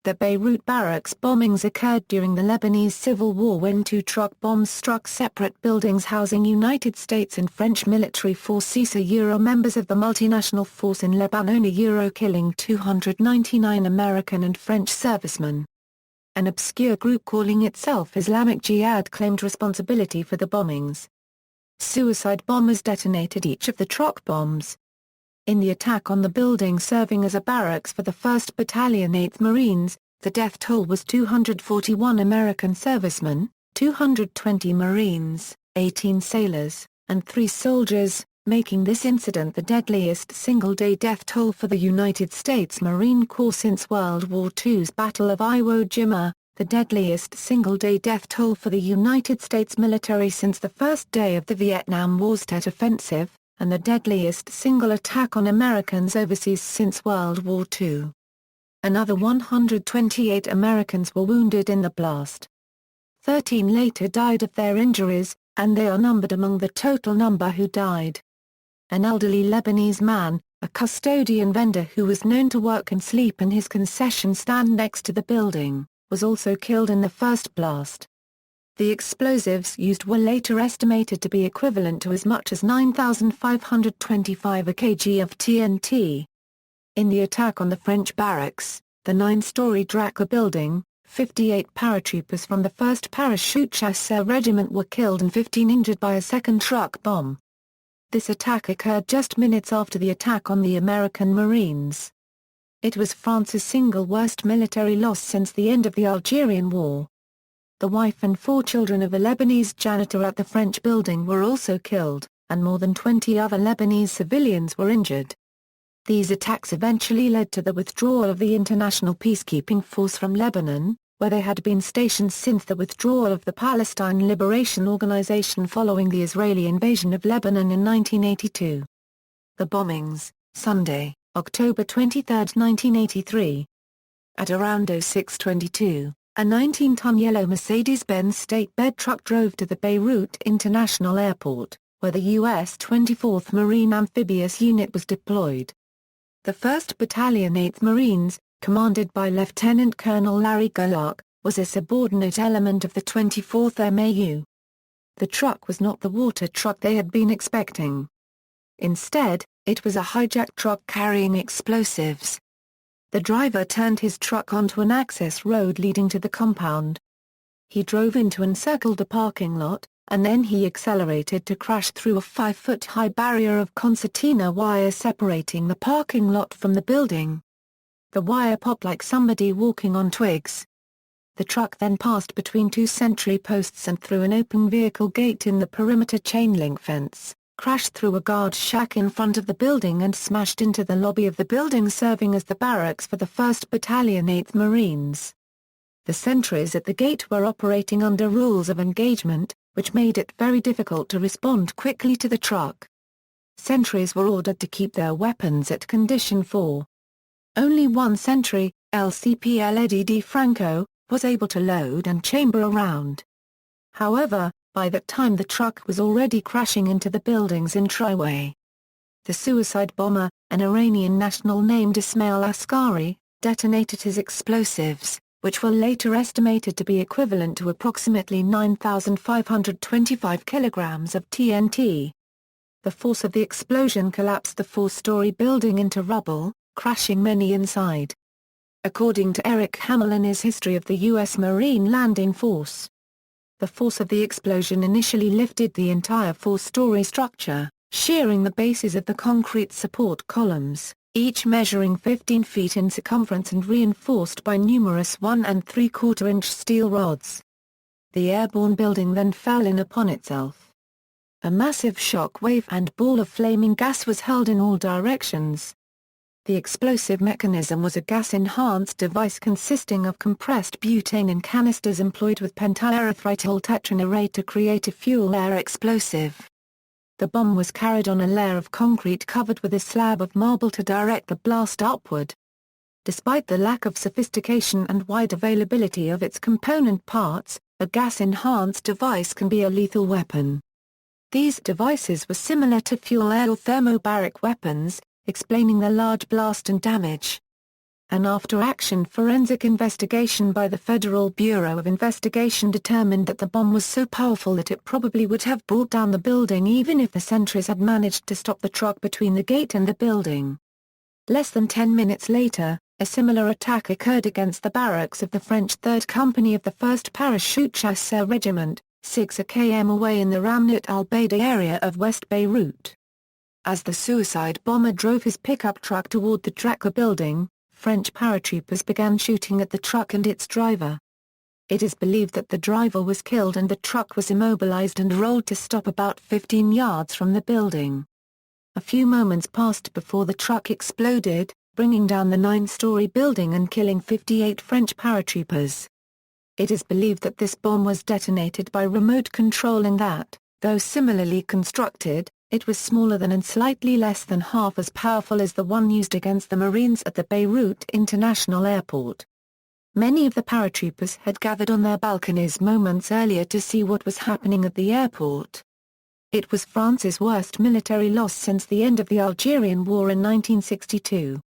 The Beirut Barracks bombings occurred during the Lebanese Civil War when two truck bombs struck separate buildings housing United States and French military forces members of the Multinational Force in Lebanon killing 299 American and French servicemen. An obscure group calling itself Islamic Jihad claimed responsibility for the bombings. Suicide bombers detonated each of the truck bombs. In the attack on the building serving as a barracks for the 1st Battalion 8th Marines, the death toll was 241 American servicemen, 220 Marines, 18 sailors, and 3 soldiers, making this incident the deadliest single-day death toll for the United States Marine Corps since World War II's Battle of Iwo Jima, the deadliest single-day death toll for the United States military since the first day of the Vietnam War's Tet Offensive, and the deadliest single attack on Americans overseas since World War II. Another 128 Americans were wounded in the blast. 13 later died of their injuries, and they are numbered among the total number who died. An elderly Lebanese man, a custodian vendor who was known to work and sleep in his concession stand next to the building, was also killed in the first blast. The explosives used were later estimated to be equivalent to as much as 9,525 kg of TNT. In the attack on the French barracks, the 9-story Draca building, 58 paratroopers from the 1st Parachute Chasseur Regiment were killed and 15 injured by a second truck bomb. This attack occurred just minutes after the attack on the American Marines. It was France's single worst military loss since the end of the Algerian War. The wife and 4 children of a Lebanese janitor at the French building were also killed, and more than 20 other Lebanese civilians were injured. These attacks eventually led to the withdrawal of the International Peacekeeping Force from Lebanon, where they had been stationed since the withdrawal of the Palestine Liberation Organization following the Israeli invasion of Lebanon in 1982. The bombings, Sunday, October 23, 1983. At around 06:22. A 19-ton yellow Mercedes-Benz state bed truck drove to the Beirut International Airport, where the U.S. 24th Marine Amphibious Unit was deployed. The 1st Battalion 8th Marines, commanded by Lieutenant Colonel Larry Gulak, was a subordinate element of the 24th MAU. The truck was not the water truck they had been expecting. Instead, it was a hijacked truck carrying explosives. The driver turned his truck onto an access road leading to the compound. He drove into and circled a parking lot, and then he accelerated to crash through a 5-foot-high barrier of concertina wire separating the parking lot from the building. The wire popped like somebody walking on twigs. The truck then passed between 2 sentry posts and through an open vehicle gate in the perimeter chain-link fence, crashed through a guard shack in front of the building and smashed into the lobby of the building serving as the barracks for the 1st Battalion 8th Marines. The sentries at the gate were operating under rules of engagement, which made it very difficult to respond quickly to the truck. Sentries were ordered to keep their weapons at condition 4. Only one sentry, LCPL Eddie DeFranco, was able to load and chamber a round. However, by that time the truck was already crashing into the building's entryway. The suicide bomber, an Iranian national named Ismail Askari, detonated his explosives, which were later estimated to be equivalent to approximately 9,525 kilograms of TNT. The force of the explosion collapsed the 4-story building into rubble, crashing many inside. According to Eric Hamill in his History of the U.S. Marine Landing Force, the force of the explosion initially lifted the entire 4-story structure, shearing the bases of the concrete support columns, each measuring 15 feet in circumference and reinforced by numerous 1 3/4-inch steel rods. The airborne building then fell in upon itself. A massive shock wave and ball of flaming gas was hurled in all directions. The explosive mechanism was a gas-enhanced device consisting of compressed butane in canisters employed with pentaerythritol tetranurate to create a fuel-air explosive. The bomb was carried on a layer of concrete covered with a slab of marble to direct the blast upward. Despite the lack of sophistication and wide availability of its component parts, a gas-enhanced device can be a lethal weapon. These devices were similar to fuel-air or thermobaric weapons, explaining the large blast and damage. An after-action forensic investigation by the Federal Bureau of Investigation determined that the bomb was so powerful that it probably would have brought down the building even if the sentries had managed to stop the truck between the gate and the building. Less than 10 minutes later, a similar attack occurred against the barracks of the French 3rd Company of the 1st Parachute Chasseurs Regiment, 6 km away in the Ramnat al-Baida area of West Beirut. As the suicide bomber drove his pickup truck toward the Draka building, French paratroopers began shooting at the truck and its driver. It is believed that the driver was killed and the truck was immobilized and rolled to stop about 15 yards from the building. A few moments passed before the truck exploded, bringing down the 9-story building and killing 58 French paratroopers. It is believed that this bomb was detonated by remote control and that, though similarly constructed, it was smaller than and slightly less than half as powerful as the one used against the Marines at the Beirut International Airport. Many of the paratroopers had gathered on their balconies moments earlier to see what was happening at the airport. It was France's worst military loss since the end of the Algerian War in 1962.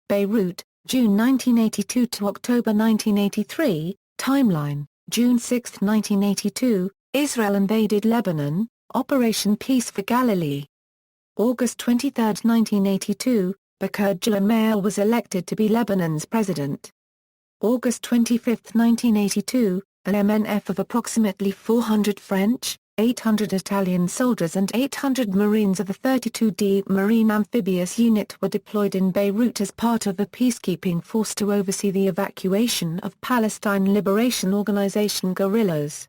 Beirut, June 1982 to October 1983, timeline, June 6, 1982, Israel invaded Lebanon, Operation Peace for Galilee. August 23, 1982, Bakr Jima was elected to be Lebanon's president. August 25, 1982, an MNF of approximately 400 French, 800 Italian soldiers and 800 Marines of the 32d Marine Amphibious Unit were deployed in Beirut as part of a peacekeeping force to oversee the evacuation of Palestine Liberation Organization guerrillas.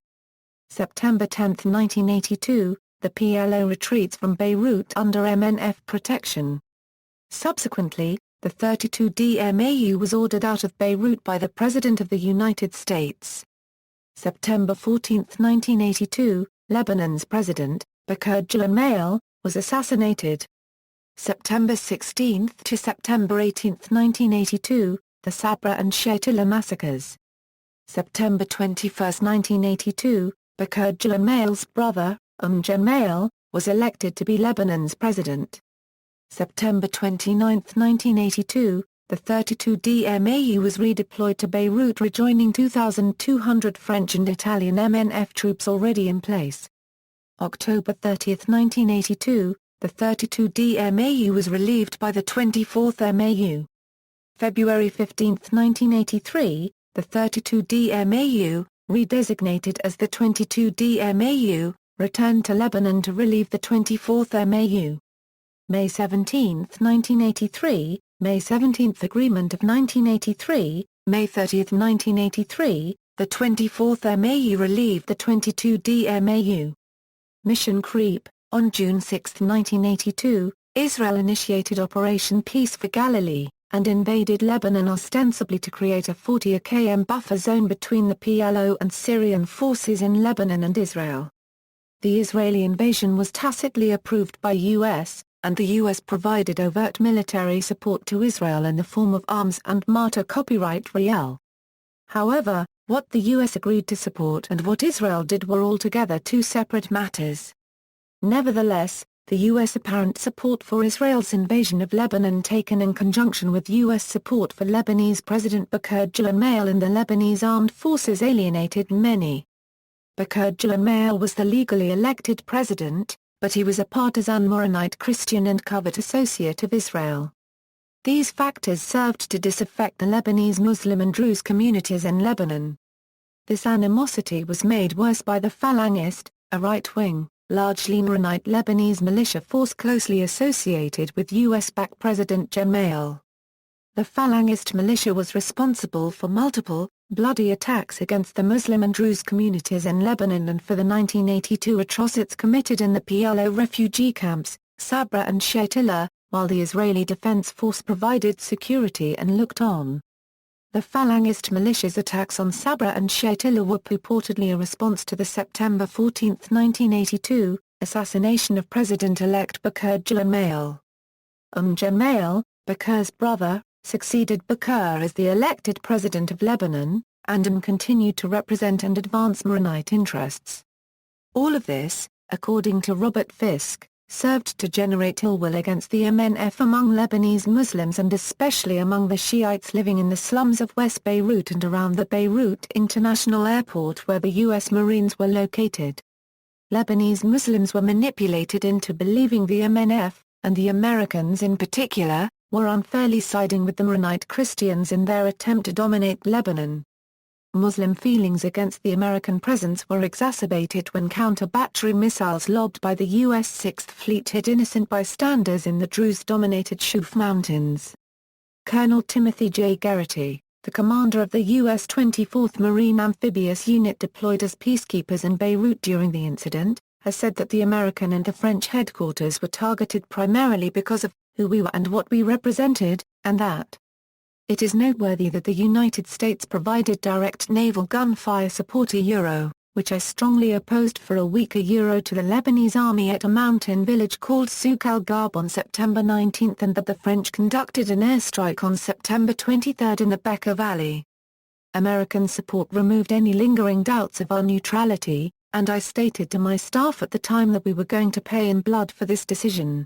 September 10, 1982, the PLO retreats from Beirut under MNF protection. Subsequently, the 32d MAU was ordered out of Beirut by the President of the United States. September 14, 1982, Lebanon's President, Bakr Jima, was assassinated. September 16 to September 18, 1982, the Sabra and Shatila massacres. September 21, 1982, Bakr Jima's brother, Jima, was elected to be Lebanon's president. September 29, 1982, the 32d MAU was redeployed to Beirut, rejoining 2,200 French and Italian MNF troops already in place. October 30, 1982, the 32d MAU was relieved by the 24th MAU. February 15, 1983, the 32d MAU, redesignated as the 22d MAU, returned to Lebanon to relieve the 24th MAU. May 17, 1983, May 17 Agreement of 1983, May 30, 1983, the 24th MAU relieved the 22d MAU. Mission Creep, on June 6, 1982, Israel initiated Operation Peace for Galilee, and invaded Lebanon ostensibly to create a 40 km buffer zone between the PLO and Syrian forces in Lebanon and Israel. The Israeli invasion was tacitly approved by U.S., and the U.S. provided overt military support to Israel in the form of arms and martyr copyright riel. However, what the U.S. agreed to support and what Israel did were altogether two separate matters. Nevertheless, the U.S. apparent support for Israel's invasion of Lebanon, taken in conjunction with U.S. support for Lebanese President Bakr Jima and the Lebanese armed forces, alienated many. Bakr Jima was the legally elected president, but he was a partisan Maronite Christian and covert associate of Israel. These factors served to disaffect the Lebanese Muslim and Druze communities in Lebanon. This animosity was made worse by the Falangist, a right-wing, largely Maronite Lebanese militia force closely associated with U.S.-backed President Jima. The Falangist militia was responsible for multiple, bloody attacks against the Muslim and Druze communities in Lebanon and for the 1982 atrocities committed in the PLO refugee camps, Sabra and Shatila, while the Israeli Defense Force provided security and looked on. The Falangist militia's attacks on Sabra and Shatila were purportedly a response to the September 14, 1982, assassination of President-elect Bakr Jima. Jima, Bakr's brother, succeeded Bakr as the elected president of Lebanon, and continued to represent and advance Maronite interests. All of this, according to Robert Fisk, served to generate ill will against the MNF among Lebanese Muslims and especially among the Shiites living in the slums of West Beirut and around the Beirut International Airport where the U.S. Marines were located. Lebanese Muslims were manipulated into believing the MNF, and the Americans in particular, were unfairly siding with the Maronite Christians in their attempt to dominate Lebanon. Muslim feelings against the American presence were exacerbated when counter-battery missiles lobbed by the U.S. 6th Fleet hit innocent bystanders in the Druze-dominated Shuf Mountains. Colonel Timothy J. Garrity, the commander of the U.S. 24th Marine Amphibious Unit deployed as peacekeepers in Beirut during the incident, has said that the American and the French headquarters were targeted primarily because of who we were and what we represented, and that it is noteworthy that the United States provided direct naval gunfire support which I strongly opposed for a week to the Lebanese army at a mountain village called Souk al-Ghab on September 19 and that the French conducted an airstrike on September 23 in the Bekaa Valley. American support removed any lingering doubts of our neutrality, and I stated to my staff at the time that we were going to pay in blood for this decision.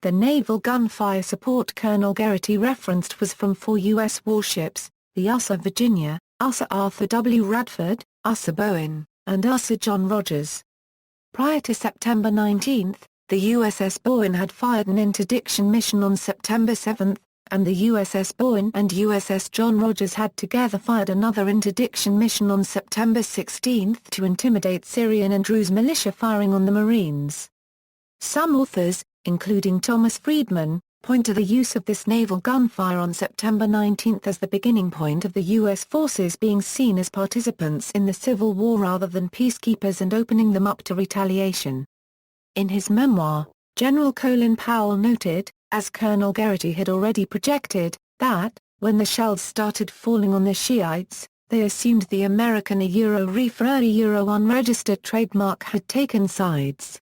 The naval gunfire support Colonel Garrity referenced was from 4 U.S. warships, the USS Virginia, USS Arthur W. Radford, USS Bowen, and USS John Rogers. Prior to September 19, the USS Bowen had fired an interdiction mission on September 7, and the USS Bowen and USS John Rogers had together fired another interdiction mission on September 16 to intimidate Syrian and Druze militia firing on the Marines. Some authors, including Thomas Friedman, point to the use of this naval gunfire on September 19 as the beginning point of the U.S. forces being seen as participants in the Civil War rather than peacekeepers and opening them up to retaliation. In his memoir, General Colin Powell noted, as Colonel Garrity had already projected, that, when the shells started falling on the Shiites, they assumed the American reefer unregistered trademark had taken sides.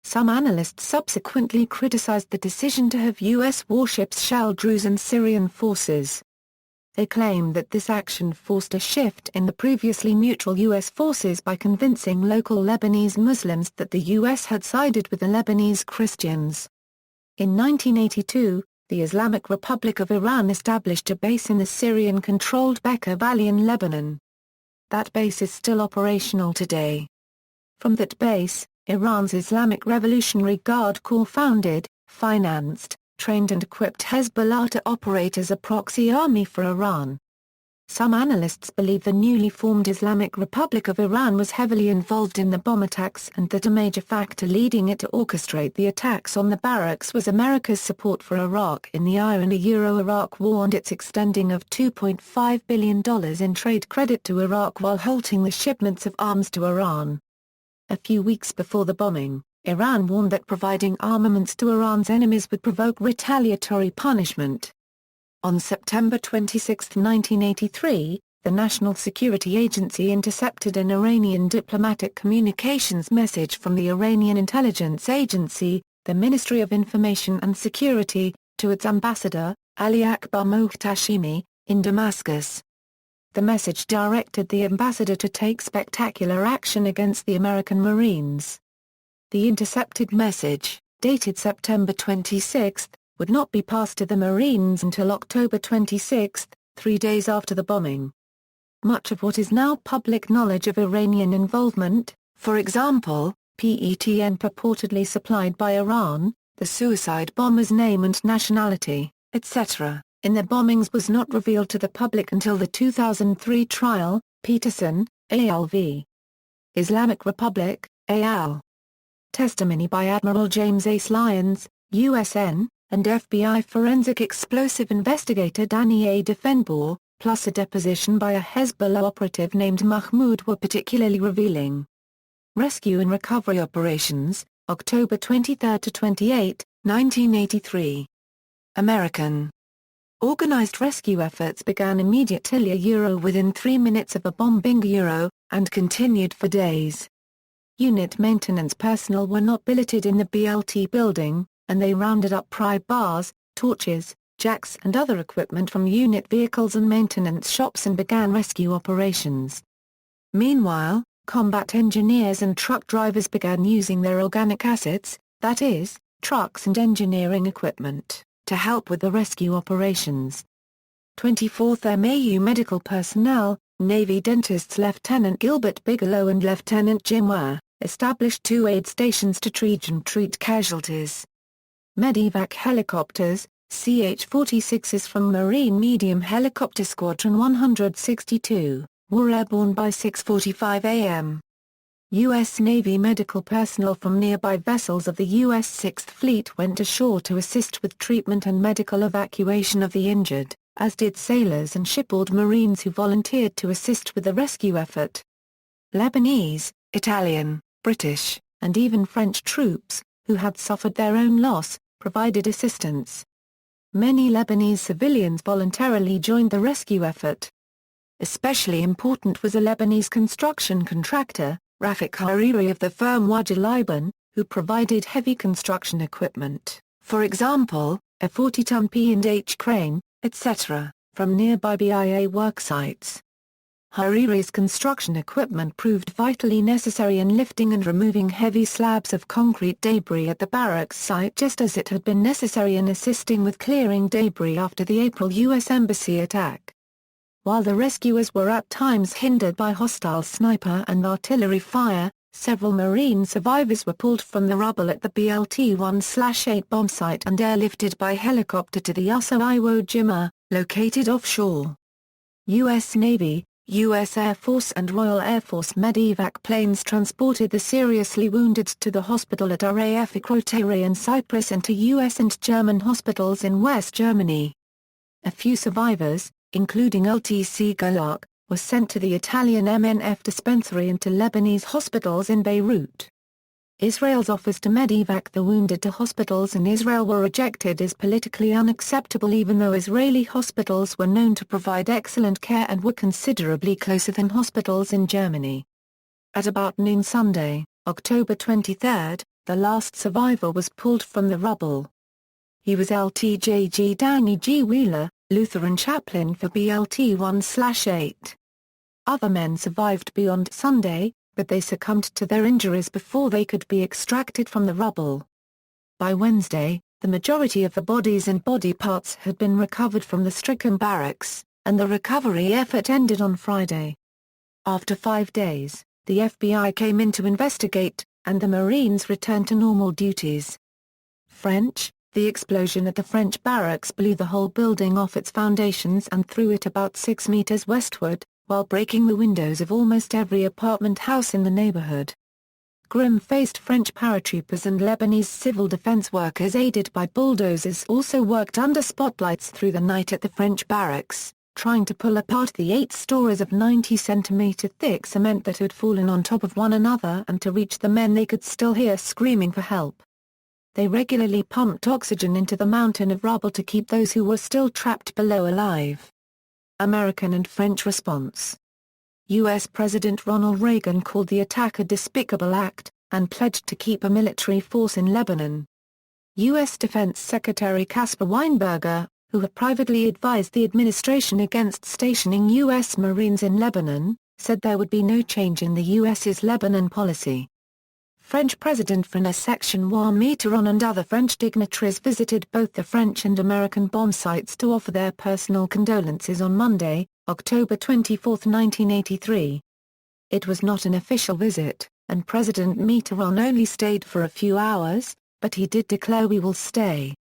Some analysts subsequently criticized the decision to have U.S. warships shell Druze and Syrian forces. They claim that this action forced a shift in the previously neutral U.S. forces by convincing local Lebanese Muslims that the U.S. had sided with the Lebanese Christians. In 1982, the Islamic Republic of Iran established a base in the Syrian-controlled Bekaa Valley in Lebanon. That base is still operational today. From that base, Iran's Islamic Revolutionary Guard Corps founded, financed, trained and equipped Hezbollah to operate as a proxy army for Iran. Some analysts believe the newly formed Islamic Republic of Iran was heavily involved in the bomb attacks and that a major factor leading it to orchestrate the attacks on the barracks was America's support for Iraq in the Iran-Iraq War and its extending of $2.5 billion in trade credit to Iraq while halting the shipments of arms to Iran. A few weeks before the bombing, Iran warned that providing armaments to Iran's enemies would provoke retaliatory punishment. On September 26, 1983, the National Security Agency intercepted an Iranian diplomatic communications message from the Iranian intelligence agency, the Ministry of Information and Security, to its ambassador, Ali Akbar Muhtashimi, in Damascus. The message directed the ambassador to take spectacular action against the American Marines. The intercepted message, dated September 26, would not be passed to the Marines until October 26, 3 days after the bombing. Much of what is now public knowledge of Iranian involvement, for example, PETN purportedly supplied by Iran, the suicide bomber's name and nationality, etc., in the bombings was not revealed to the public until the 2003 trial, Peterson, al. v. Islamic Republic, al. Testimony by Admiral James Ace Lyons, USN, and FBI forensic explosive investigator Danny A. Defenbaugh, plus a deposition by a Hezbollah operative named Mahmoud were particularly revealing. Rescue and recovery operations, October 23–28, 1983. American. Organized rescue efforts began immediately within 3 minutes of a bombing and continued for days. Unit maintenance personnel were not billeted in the BLT building, and they rounded up pry bars, torches, jacks and other equipment from unit vehicles and maintenance shops and began rescue operations. Meanwhile, combat engineers and truck drivers began using their organic acids, that is, trucks and engineering equipment, to help with the rescue operations. 24th MAU medical personnel, Navy dentists Lieutenant Gilbert Bigelow and Lieutenant Jima, established 2 aid stations to treat casualties. Medevac helicopters, CH-46s from Marine Medium Helicopter Squadron 162, were airborne by 6:45 a.m. U.S. Navy medical personnel from nearby vessels of the U.S. 6th Fleet went ashore to assist with treatment and medical evacuation of the injured, as did sailors and shipboard Marines who volunteered to assist with the rescue effort. Lebanese, Italian, British, and even French troops, who had suffered their own loss, provided assistance. Many Lebanese civilians voluntarily joined the rescue effort. Especially important was a Lebanese construction contractor, Rafik Hariri of the firm Wajah Liban, who provided heavy construction equipment, for example, a 40-ton P&H crane, etc., from nearby BIA worksites. Hariri's construction equipment proved vitally necessary in lifting and removing heavy slabs of concrete debris at the barracks site, just as it had been necessary in assisting with clearing debris after the April U.S. Embassy attack. While the rescuers were at times hindered by hostile sniper and artillery fire, several Marine survivors were pulled from the rubble at the BLT-1/8 bomb site and airlifted by helicopter to the Uso Iwo Jima, located offshore. U.S. Navy, U.S. Air Force and Royal Air Force medevac planes transported the seriously wounded to the hospital at RAF Ikrotiri in Cyprus and to U.S. and German hospitals in West Germany. A few survivors, including LTC Golak, were sent to the Italian MNF dispensary and to Lebanese hospitals in Beirut. Israel's offers to medevac the wounded to hospitals in Israel were rejected as politically unacceptable, even though Israeli hospitals were known to provide excellent care and were considerably closer than hospitals in Germany. At about noon Sunday, October 23, the last survivor was pulled from the rubble. He was LTJG Downey G. Wheeler, Lutheran chaplain for BLT-1/8. Other men survived beyond Sunday, but they succumbed to their injuries before they could be extracted from the rubble. By Wednesday, the majority of the bodies and body parts had been recovered from the stricken barracks, and the recovery effort ended on Friday. After 5 days, the FBI came in to investigate, and the Marines returned to normal duties. French: the explosion at the French barracks blew the whole building off its foundations and threw it about 6 meters westward, while breaking the windows of almost every apartment house in the neighborhood. Grim-faced French paratroopers and Lebanese civil defense workers aided by bulldozers also worked under spotlights through the night at the French barracks, trying to pull apart the 8 stories of 90-centimeter thick cement that had fallen on top of one another and to reach the men they could still hear screaming for help. They regularly pumped oxygen into the mountain of rubble to keep those who were still trapped below alive. American and French response. U.S. President Ronald Reagan called the attack a despicable act, and pledged to keep a military force in Lebanon. U.S. Defense Secretary Caspar Weinberger, who had privately advised the administration against stationing U.S. Marines in Lebanon, said there would be no change in the U.S.'s Lebanon policy. French President François Mitterrand and other French dignitaries visited both the French and American bomb sites to offer their personal condolences on Monday, October 24, 1983. It was not an official visit, and President Mitterrand only stayed for a few hours, but he did declare "we will stay."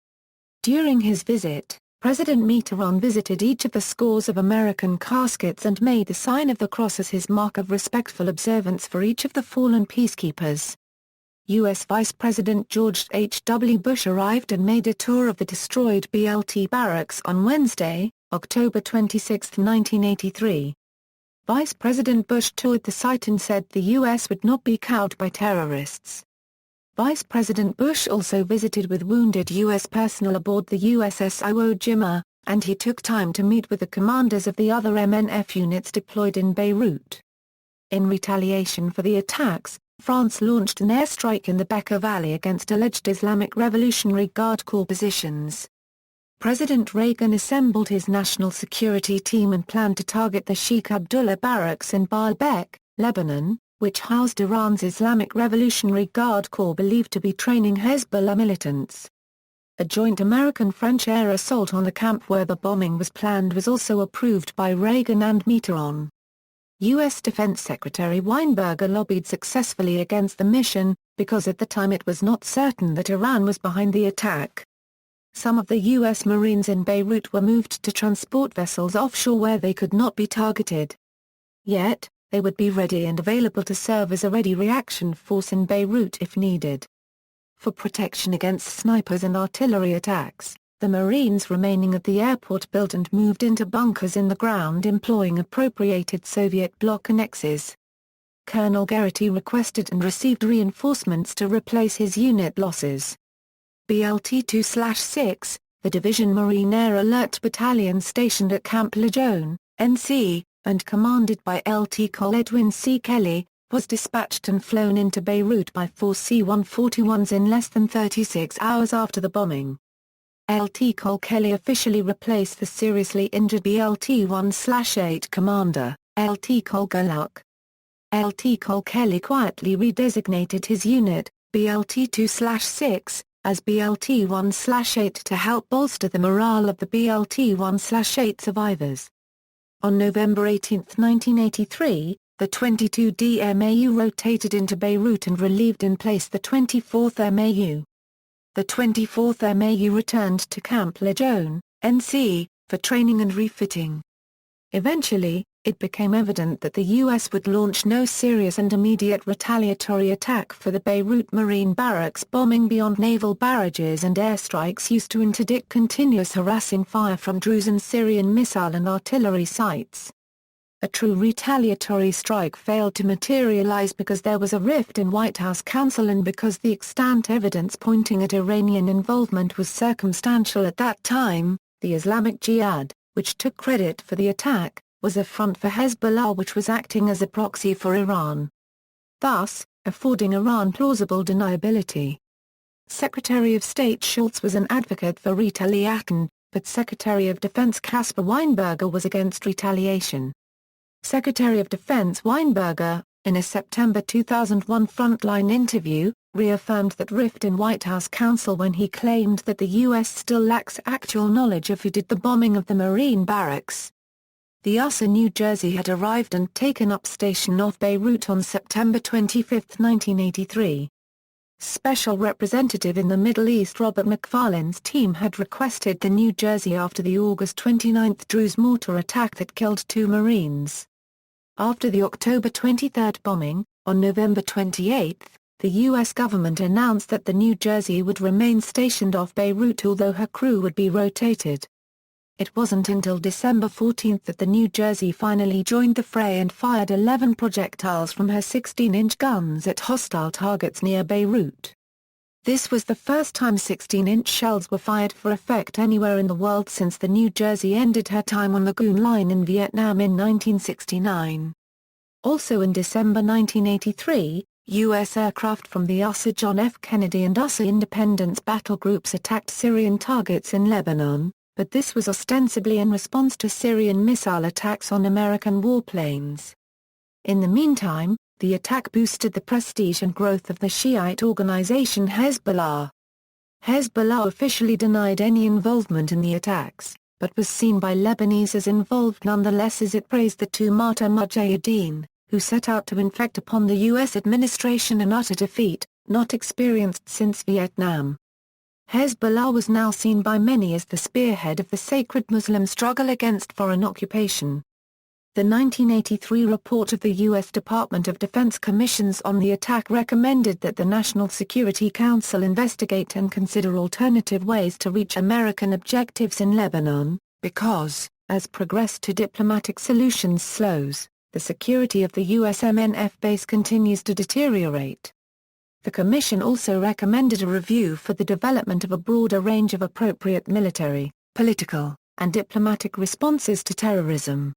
During his visit, President Mitterrand visited each of the scores of American caskets and made the sign of the cross as his mark of respectful observance for each of the fallen peacekeepers. U.S. Vice President George H. W. Bush arrived and made a tour of the destroyed BLT barracks on Wednesday, October 26, 1983. Vice President Bush toured the site and said the U.S. would not be cowed by terrorists. Vice President Bush also visited with wounded U.S. personnel aboard the USS Iwo Jima, and he took time to meet with the commanders of the other MNF units deployed in Beirut. In retaliation for the attacks, France launched an airstrike in the Bekaa Valley against alleged Islamic Revolutionary Guard Corps positions. President Reagan assembled his national security team and planned to target the Sheikh Abdullah barracks in Baalbek, Lebanon, which housed Iran's Islamic Revolutionary Guard Corps believed to be training Hezbollah militants. A joint American-French air assault on the camp where the bombing was planned was also approved by Reagan and Mitterrand. U.S. Defense Secretary Weinberger lobbied successfully against the mission, because at the time it was not certain that Iran was behind the attack. Some of the U.S. Marines in Beirut were moved to transport vessels offshore where they could not be targeted. Yet, they would be ready and available to serve as a ready reaction force in Beirut if needed. For protection against snipers and artillery attacks, the Marines remaining at the airport built and moved into bunkers in the ground employing appropriated Soviet bloc annexes. Colonel Garrity requested and received reinforcements to replace his unit losses. BLT 2/6, the Division Marine Air Alert Battalion stationed at Camp Lejeune, NC, and commanded by LT Col Edwin C. Kelly, was dispatched and flown into Beirut by 4 C-141s in less than 36 hours after the bombing. LT Col Kelly officially replaced the seriously injured BLT 1/8 commander, LT Col Goluk. LT Col Kelly quietly redesignated his unit, BLT 2/6, as BLT 1/8 to help bolster the morale of the BLT 1/8 survivors. On November 18, 1983, the 22d MAU rotated into Beirut and relieved in place the 24th MAU. The 24th MAU returned to Camp Lejeune, NC, for training and refitting. Eventually, it became evident that the U.S. would launch no serious and immediate retaliatory attack for the Beirut Marine Barracks bombing beyond naval barrages and airstrikes used to interdict continuous harassing fire from Druze and Syrian missile and artillery sites. A true retaliatory strike failed to materialize because there was a rift in White House counsel and because the extant evidence pointing at Iranian involvement was circumstantial at that time. The Islamic Jihad, which took credit for the attack, was a front for Hezbollah which was acting as a proxy for Iran, thus, affording Iran plausible deniability. Secretary of State Schultz was an advocate for retaliation, but Secretary of Defense Caspar Weinberger was against retaliation. Secretary of Defense Weinberger, in a September 2001 Frontline interview, reaffirmed that rift in White House counsel when he claimed that the U.S. still lacks actual knowledge of who did the bombing of the Marine barracks. The USAR New Jersey had arrived and taken up station off Beirut on September 25, 1983. Special Representative in the Middle East Robert McFarlane's team had requested the New Jersey after the August 29 Druze mortar attack that killed 2 Marines. After the October 23 bombing, on November 28, the U.S. government announced that the New Jersey would remain stationed off Beirut although her crew would be rotated. It wasn't until December 14 that the New Jersey finally joined the fray and fired 11 projectiles from her 16-inch guns at hostile targets near Beirut. This was the first time 16-inch shells were fired for effect anywhere in the world since the New Jersey ended her time on the Goon Line in Vietnam in 1969. Also in December 1983, U.S. aircraft from the USAR John F. Kennedy and USAR Independence battle groups attacked Syrian targets in Lebanon, but this was ostensibly in response to Syrian missile attacks on American warplanes. In the meantime, the attack boosted the prestige and growth of the Shiite organization Hezbollah. Hezbollah officially denied any involvement in the attacks, but was seen by Lebanese as involved nonetheless as it praised the 2 martyr mujahideen, who set out to inflict upon the U.S. administration an utter defeat, not experienced since Vietnam. Hezbollah was now seen by many as the spearhead of the sacred Muslim struggle against foreign occupation. The 1983 report of the U.S. Department of Defense Commissions on the attack recommended that the National Security Council investigate and consider alternative ways to reach American objectives in Lebanon, because, as progress to diplomatic solutions slows, the security of the U.S. MNF base continues to deteriorate. The Commission also recommended a review for the development of a broader range of appropriate military, political, and diplomatic responses to terrorism.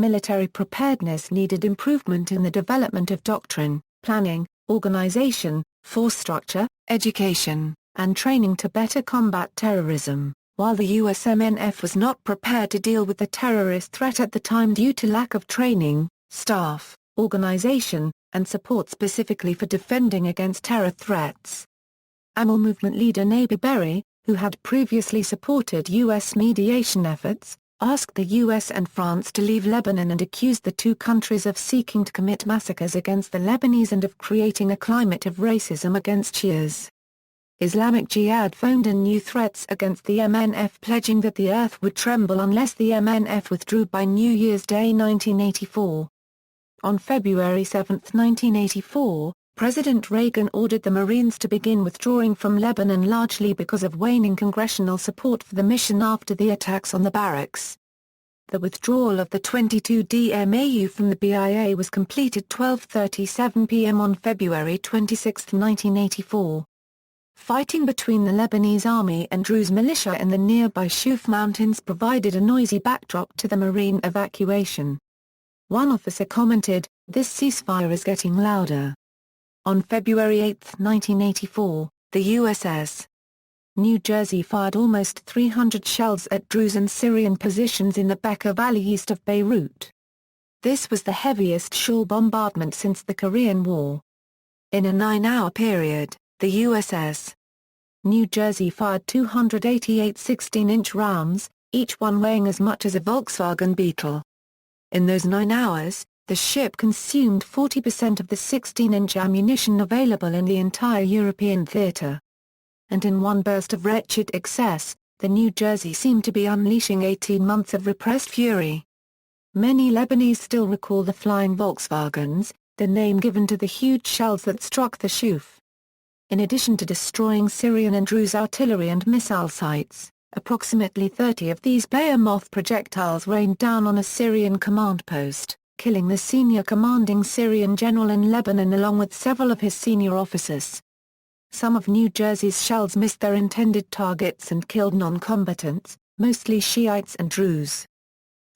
Military preparedness needed improvement in the development of doctrine, planning, organization, force structure, education, and training to better combat terrorism, while the USMNF was not prepared to deal with the terrorist threat at the time due to lack of training, staff, organization, and support specifically for defending against terror threats. Amal movement leader Nabi Berri, who had previously supported U.S. mediation efforts, asked the U.S. and France to leave Lebanon and accused the two countries of seeking to commit massacres against the Lebanese and of creating a climate of racism against Shias. Islamic Jihad phoned in new threats against the MNF, pledging that the earth would tremble unless the MNF withdrew by New Year's Day 1984. On February 7, 1984, President Reagan ordered the Marines to begin withdrawing from Lebanon largely because of waning congressional support for the mission after the attacks on the barracks. The withdrawal of the 22d MAU from the BIA was completed 12:37 p.m. on February 26, 1984. Fighting between the Lebanese army and Druze militia in the nearby Shuf Mountains provided a noisy backdrop to the Marine evacuation. One officer commented, "This ceasefire is getting louder." On February 8, 1984, the USS New Jersey fired almost 300 shells at Druze and Syrian positions in the Bekaa Valley east of Beirut. This was the heaviest shore bombardment since the Korean War. In a 9-hour period, the USS New Jersey fired 288 16-inch rounds, each one weighing as much as a Volkswagen Beetle. In those 9 hours, the ship consumed 40% of the 16-inch ammunition available in the entire European theater. And in one burst of wretched excess, the New Jersey seemed to be unleashing 18 months of repressed fury. Many Lebanese still recall the flying Volkswagens, the name given to the huge shells that struck the Shuf. In addition to destroying Syrian and Druze artillery and missile sites, approximately 30 of these behemoth projectiles rained down on a Syrian command post, killing the senior commanding Syrian general in Lebanon along with several of his senior officers. Some of New Jersey's shells missed their intended targets and killed non-combatants, mostly Shiites and Druze.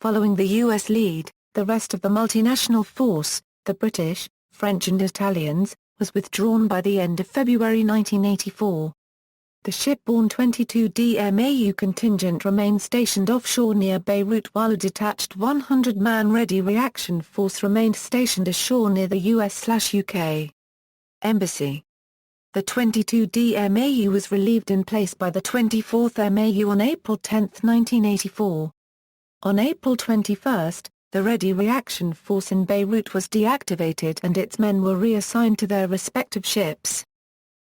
Following the U.S. lead, the rest of the multinational force, the British, French and Italians, was withdrawn by the end of February 1984. The shipborne 22d MAU contingent remained stationed offshore near Beirut while a detached 100-man Ready Reaction Force remained stationed ashore near the US/UK Embassy. The 22d MAU was relieved in place by the 24th MAU on April 10, 1984. On April 21, the Ready Reaction Force in Beirut was deactivated and its men were reassigned to their respective ships.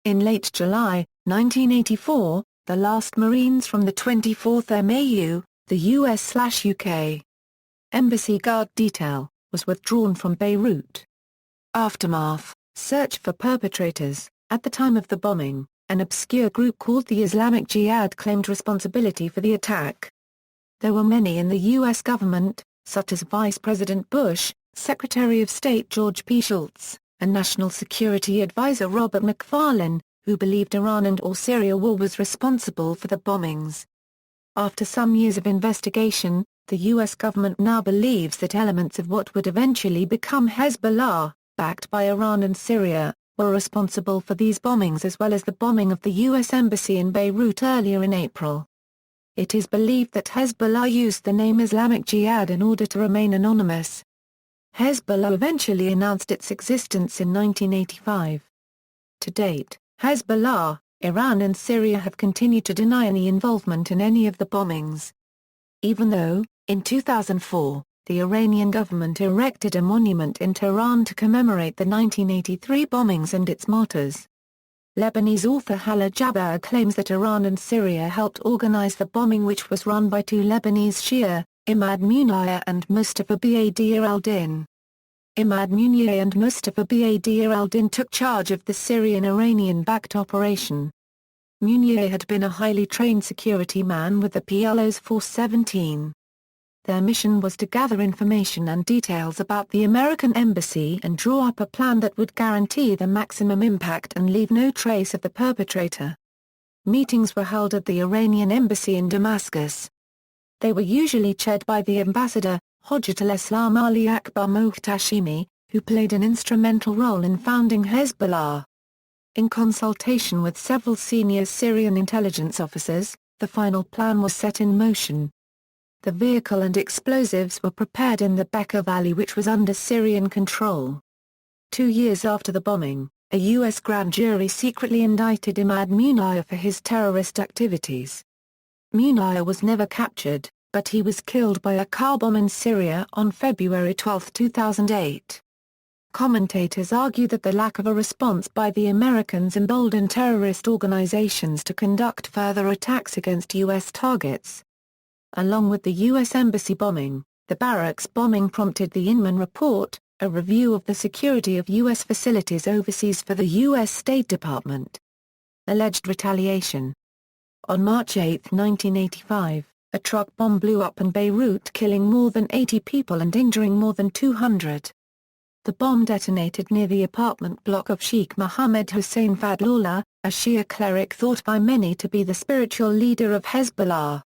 In late July, 1984, the last Marines from the 24th MAU, the US/UK Embassy Guard Detail, was withdrawn from Beirut. Aftermath, search for perpetrators. At the time of the bombing, an obscure group called the Islamic Jihad claimed responsibility for the attack. There were many in the U.S. government, such as Vice President Bush, Secretary of State George P. Shultz, and National Security Advisor Robert McFarlane, who believed Iran and/or Syria war was responsible for the bombings. After some years of investigation, the U.S. government now believes that elements of what would eventually become Hezbollah, backed by Iran and Syria, were responsible for these bombings as well as the bombing of the U.S. Embassy in Beirut earlier in April. It is believed that Hezbollah used the name Islamic Jihad in order to remain anonymous. Hezbollah eventually announced its existence in 1985. To date, Hezbollah, Iran and Syria have continued to deny any involvement in any of the bombings. Even though, in 2004, the Iranian government erected a monument in Tehran to commemorate the 1983 bombings and its martyrs. Lebanese author Hala Jabbar claims that Iran and Syria helped organize the bombing, which was run by two Lebanese Shia, Imad Muniyeh and Mustafa Badr al-Din. Imad Muniyeh and Mustafa Badr al-Din took charge of the Syrian-Iranian-backed operation. Muniyeh had been a highly trained security man with the PLO's Force 17. Their mission was to gather information and details about the American embassy and draw up a plan that would guarantee the maximum impact and leave no trace of the perpetrator. Meetings were held at the Iranian embassy in Damascus. They were usually chaired by the ambassador, Hojat al-Islam Ali Akbar Mohtashimi, who played an instrumental role in founding Hezbollah. In consultation with several senior Syrian intelligence officers, the final plan was set in motion. The vehicle and explosives were prepared in the Bekaa Valley, which was under Syrian control. 2 years after the bombing, a U.S. grand jury secretly indicted Imad Munir for his terrorist activities. Munir was never captured, but he was killed by a car bomb in Syria on February 12, 2008. Commentators argue that the lack of a response by the Americans emboldened terrorist organizations to conduct further attacks against U.S. targets. Along with the U.S. Embassy bombing, the barracks bombing prompted the Inman Report, a review of the security of U.S. facilities overseas for the U.S. State Department. Alleged retaliation. On March 8, 1985, a truck bomb blew up in Beirut, killing more than 80 people and injuring more than 200. The bomb detonated near the apartment block of Sheikh Mohammed Hussein Fadlullah, a Shia cleric thought by many to be the spiritual leader of Hezbollah.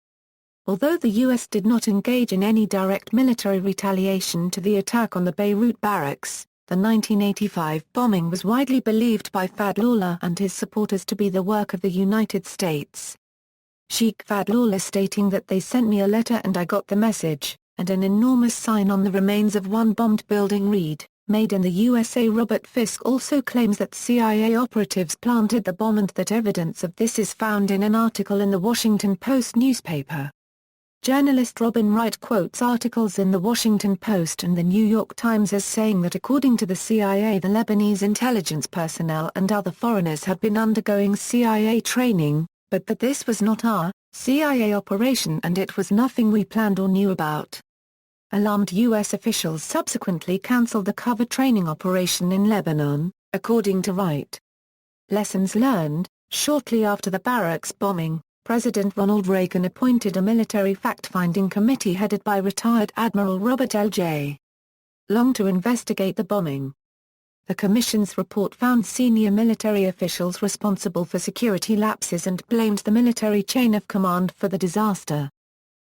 Although the U.S. did not engage in any direct military retaliation to the attack on the Beirut barracks, the 1985 bombing was widely believed by Fadlullah and his supporters to be the work of the United States. Sheikh Fadlullah stating that they sent me a letter and I got the message, and an enormous sign on the remains of one bombed building read, Made in the USA. Robert Fisk also claims that CIA operatives planted the bomb and that evidence of this is found in an article in the Washington Post newspaper. Journalist Robin Wright quotes articles in the Washington Post and the New York Times as saying that according to the CIA, the Lebanese intelligence personnel and other foreigners had been undergoing CIA training, but that this was not our CIA operation and it was nothing we planned or knew about. Alarmed U.S. officials subsequently cancelled the covert training operation in Lebanon, according to Wright. Lessons learned. Shortly after the barracks bombing, President Ronald Reagan appointed a military fact-finding committee headed by retired Admiral Robert L.J. Long to investigate the bombing. The commission's report found senior military officials responsible for security lapses and blamed the military chain of command for the disaster.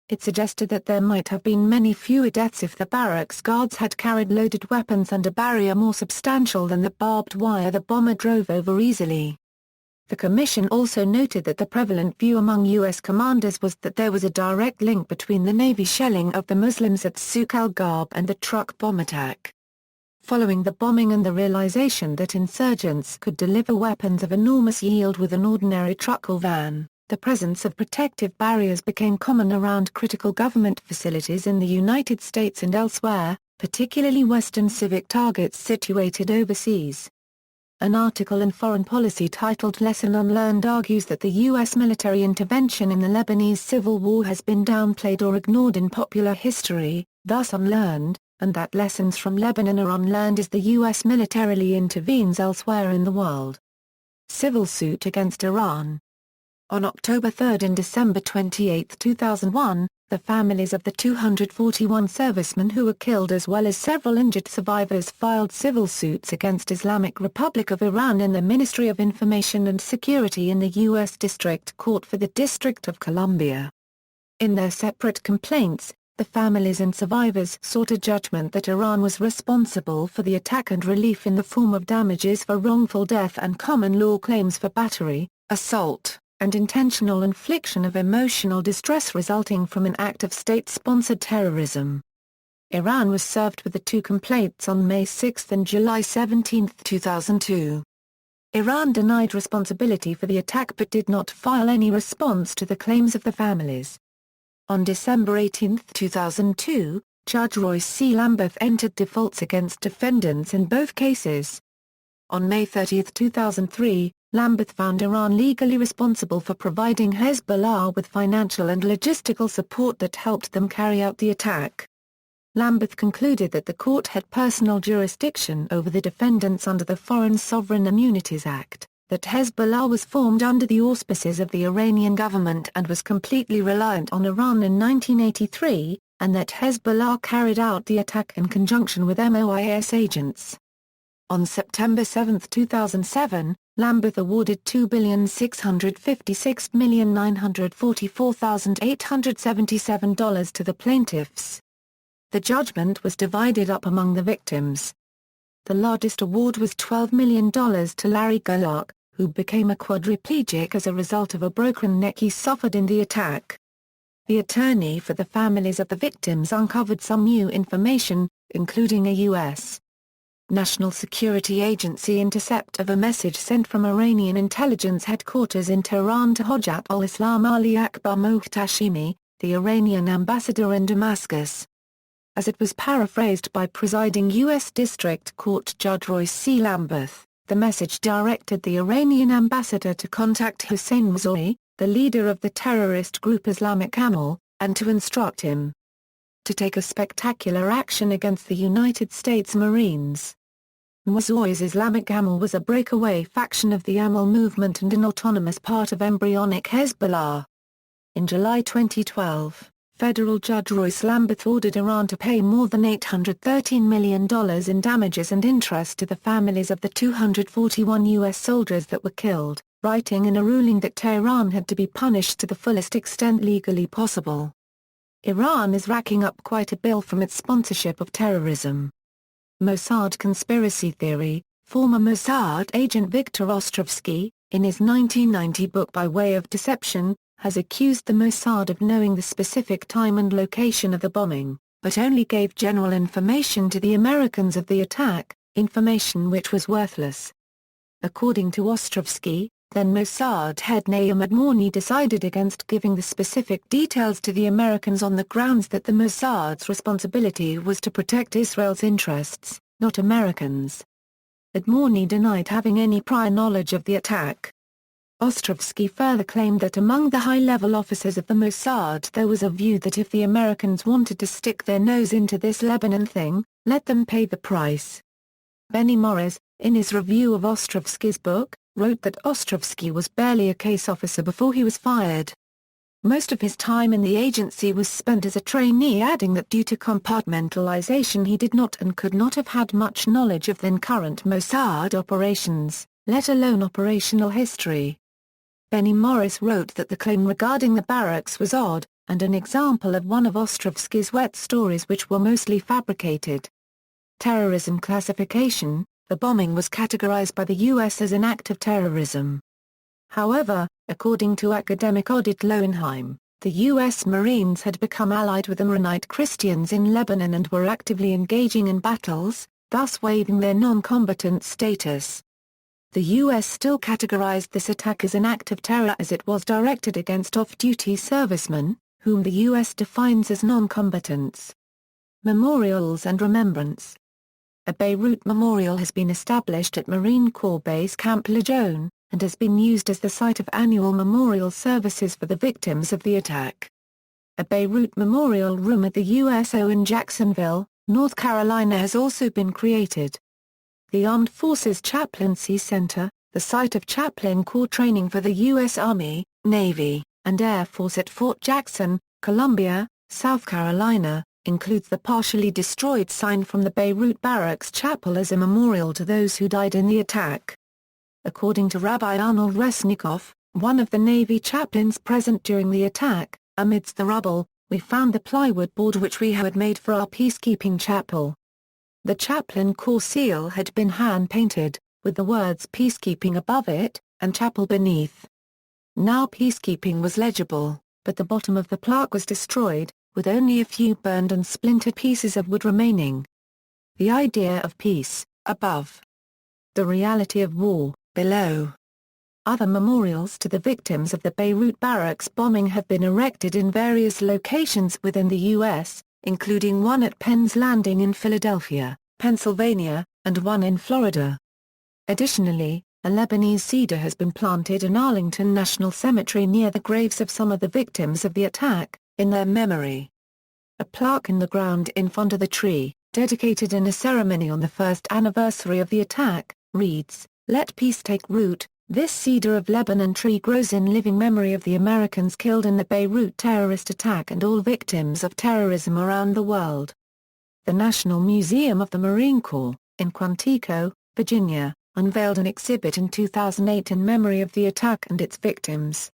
It suggested that there might have been many fewer deaths if the barracks guards had carried loaded weapons and a barrier more substantial than the barbed wire the bomber drove over easily. The commission also noted that the prevalent view among U.S. commanders was that there was a direct link between the Navy shelling of the Muslims at Souk al-Ghab and the truck bomb attack. Following the bombing and the realization that insurgents could deliver weapons of enormous yield with an ordinary truck or van, the presence of protective barriers became common around critical government facilities in the United States and elsewhere, particularly Western civic targets situated overseas. An article in Foreign Policy titled Lesson Unlearned argues that the U.S. military intervention in the Lebanese Civil War has been downplayed or ignored in popular history, thus unlearned, and that lessons from Lebanon are unlearned as the U.S. militarily intervenes elsewhere in the world. Civil suit against Iran. On October 3 and December 28, 2001, the families of the 241 servicemen who were killed as well as several injured survivors filed civil suits against Islamic Republic of Iran in the Ministry of Information and Security in the U.S. District Court for the District of Columbia. In their separate complaints, the families and survivors sought a judgment that Iran was responsible for the attack and relief in the form of damages for wrongful death and common law claims for battery, assault, and intentional infliction of emotional distress resulting from an act of state-sponsored terrorism. Iran was served with the two complaints on May 6 and July 17, 2002. Iran denied responsibility for the attack but did not file any response to the claims of the families. On December 18, 2002, Judge Royce C. Lamberth entered defaults against defendants in both cases. On May 30, 2003, Lamberth found Iran legally responsible for providing Hezbollah with financial and logistical support that helped them carry out the attack. Lamberth concluded that the court had personal jurisdiction over the defendants under the Foreign Sovereign Immunities Act, that Hezbollah was formed under the auspices of the Iranian government and was completely reliant on Iran in 1983, and that Hezbollah carried out the attack in conjunction with MOIS agents. On September 7, 2007, Lamberth awarded $2,656,944,877 to the plaintiffs. The judgment was divided up among the victims. The largest award was $12 million to Larry Gulak, who became a quadriplegic as a result of a broken neck he suffered in the attack. The attorney for the families of the victims uncovered some new information, including a U.S. National Security Agency intercept of a message sent from Iranian intelligence headquarters in Tehran to Hojat al-Islam Ali Akbar Muhtashimi, the Iranian ambassador in Damascus. As it was paraphrased by presiding U.S. District Court Judge Royce C. Lamberth, the message directed the Iranian ambassador to contact Hossein Moussaoui, the leader of the terrorist group Islamic Jihad, and to instruct him to take a spectacular action against the United States Marines. Moussaoui's Islamic Jihad was a breakaway faction of the Amal movement and an autonomous part of embryonic Hezbollah. In July 2012, federal judge Royce Lamberth ordered Iran to pay more than $813 million in damages and interest to the families of the 241 U.S. soldiers that were killed, writing in a ruling that Tehran had to be punished to the fullest extent legally possible. Iran is racking up quite a bill from its sponsorship of terrorism. Mossad conspiracy theory. Former Mossad agent Viktor Ostrovsky, in his 1990 book By Way of Deception, has accused the Mossad of knowing the specific time and location of the bombing, but only gave general information to the Americans of the attack, information which was worthless. According to Ostrovsky, then Mossad head Naim Admorny decided against giving the specific details to the Americans on the grounds that the Mossad's responsibility was to protect Israel's interests, not Americans. Admorny denied having any prior knowledge of the attack. Ostrovsky further claimed that among the high-level officers of the Mossad there was a view that if the Americans wanted to stick their nose into this Lebanon thing, let them pay the price. Benny Morris, in his review of Ostrovsky's book, wrote that Ostrovsky was barely a case officer before he was fired. Most of his time in the agency was spent as a trainee, adding that due to compartmentalization he did not and could not have had much knowledge of then current Mossad operations, let alone operational history. Benny Morris wrote that the claim regarding the barracks was odd, and an example of one of Ostrovsky's wet stories which were mostly fabricated. Terrorism classification. The bombing was categorized by the U.S. as an act of terrorism. However, according to academic Oded Lowenheim, the U.S. Marines had become allied with the Maronite Christians in Lebanon and were actively engaging in battles, thus waiving their non-combatant status. The U.S. still categorized this attack as an act of terror as it was directed against off-duty servicemen, whom the U.S. defines as non-combatants. Memorials and remembrance. A Beirut memorial has been established at Marine Corps Base Camp Lejeune, and has been used as the site of annual memorial services for the victims of the attack. A Beirut memorial room at the USO in Jacksonville, North Carolina has also been created. The Armed Forces Chaplaincy Center, the site of chaplain corps training for the U.S. Army, Navy, and Air Force at Fort Jackson, Columbia, South Carolina, includes the partially destroyed sign from the Beirut Barracks Chapel as a memorial to those who died in the attack. According to Rabbi Arnold Resnikoff, one of the Navy chaplains present during the attack, amidst the rubble, we found the plywood board which we had made for our peacekeeping chapel. The chaplain corps seal had been hand-painted, with the words peacekeeping above it, and chapel beneath. Now peacekeeping was legible, but the bottom of the plaque was destroyed, with only a few burned and splintered pieces of wood remaining. The idea of peace, above. The reality of war, below. Other memorials to the victims of the Beirut Barracks bombing have been erected in various locations within the U.S., including one at Penn's Landing in Philadelphia, Pennsylvania, and one in Florida. Additionally, a Lebanese cedar has been planted in Arlington National Cemetery near the graves of some of the victims of the attack, in their memory. A plaque in the ground in front of the tree, dedicated in a ceremony on the first anniversary of the attack, reads, "Let peace take root. This cedar of Lebanon tree grows in living memory of the Americans killed in the Beirut terrorist attack and all victims of terrorism around the world." The National Museum of the Marine Corps, in Quantico, Virginia, unveiled an exhibit in 2008 in memory of the attack and its victims.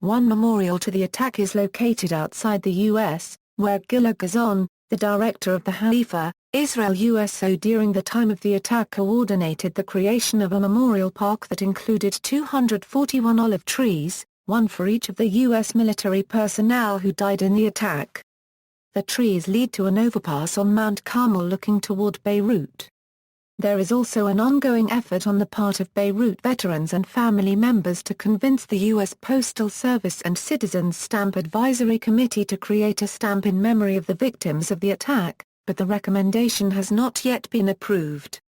One memorial to the attack is located outside the U.S., where Gilad Gazon, the director of the Haifa, Israel USO during the time of the attack coordinated the creation of a memorial park that included 241 olive trees, one for each of the U.S. military personnel who died in the attack. The trees lead to an overpass on Mount Carmel looking toward Beirut. There is also an ongoing effort on the part of Beirut veterans and family members to convince the U.S. Postal Service and Citizens Stamp Advisory Committee to create a stamp in memory of the victims of the attack, but the recommendation has not yet been approved.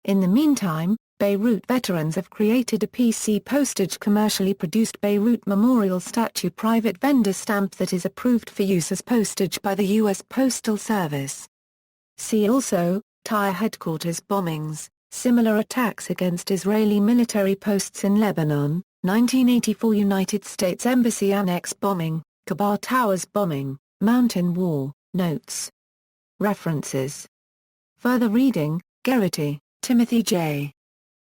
In the meantime, Beirut veterans have created a PC postage commercially produced Beirut Memorial Statue private vendor stamp that is approved for use as postage by the U.S. Postal Service. See also, Tyre headquarters bombings, similar attacks against Israeli military posts in Lebanon, 1984 United States Embassy Annex bombing, Kabar Towers bombing, Mountain War, Notes. References. Further reading, Geraghty, Timothy J.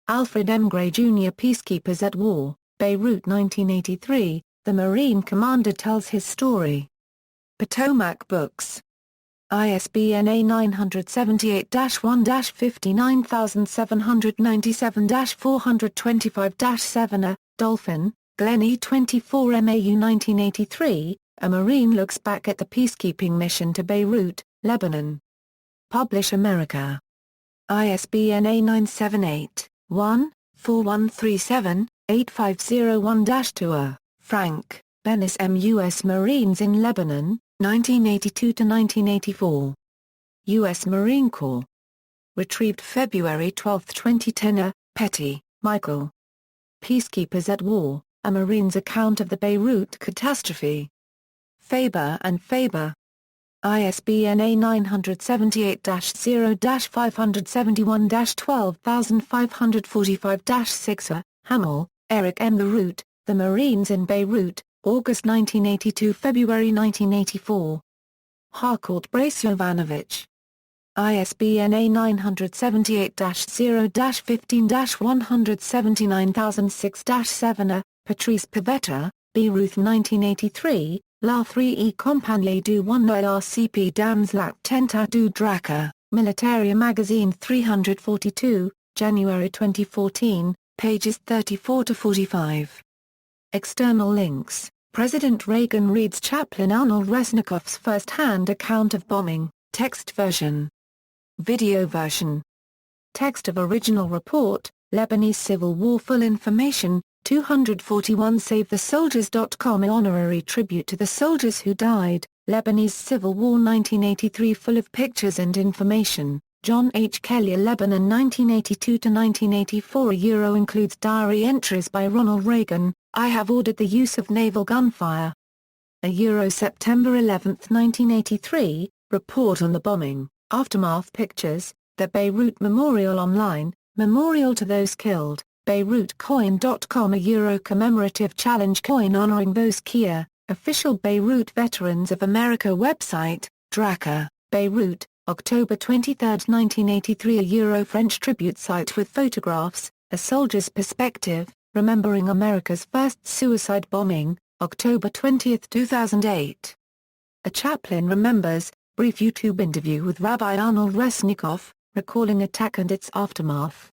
Alfred M. Gray Jr. Peacekeepers at War, Beirut 1983, The Marine Commander Tells His Story. Potomac Books. ISBN A978-1-59797-425-7 Dolphin, Glenn E24 MAU 1983, A Marine Looks Back at the Peacekeeping Mission to Beirut, Lebanon. Publish America. ISBN A978-1-4137-8501-2 Frank, Bennis M. U.S. Marines in Lebanon, 1982–1984. U.S. Marine Corps. Retrieved February 12, 2010. Petty, Michael. Peacekeepers at War, A Marine's Account of the Beirut Catastrophe. Faber and Faber. ISBN A978-0-571-12545-6. Hamill, Eric M. The Route, The Marines in Beirut, August 1982 – February 1984. Harcourt Brace Jovanovic. ISBN A978-0-15-179006-7. Patrice Pavetta, Beirut 1983, La 3e Compagne du 1 RCP dans la Tenta du Draka, Militaria Magazine 342, January 2014, pages 34–45. External links. President Reagan reads Chaplain Arnold Resnikoff's first-hand account of bombing, text version. Video version. Text of original report, Lebanese Civil War. Full information, 241 SaveTheSoldiers.com. Honorary tribute to the soldiers who died, Lebanese Civil War 1983. Full of pictures and information, John H. Kelly. Lebanon 1982–1984. Euro includes diary entries by Ronald Reagan. I have ordered the use of naval gunfire. Euro September 11, 1983, report on the bombing, aftermath pictures, the Beirut Memorial Online, memorial to those killed, BeirutCoin.com. Euro commemorative challenge coin honoring those Kia, official Beirut Veterans of America website, Draka, Beirut, October 23, 1983. Euro French tribute site with photographs, A Soldier's Perspective, Remembering America's First Suicide Bombing, October 20, 2008. A Chaplain Remembers, brief YouTube interview with Rabbi Arnold Resnikoff, recalling attack and its aftermath.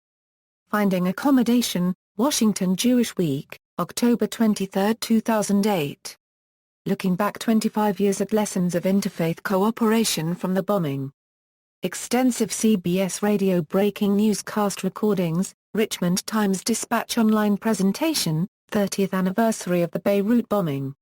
Finding Accommodation, Washington Jewish Week, October 23, 2008. Looking back 25 years at lessons of interfaith cooperation from the bombing. Extensive CBS radio breaking newscast recordings, Richmond Times-Dispatch online presentation, 30th anniversary of the Beirut bombing.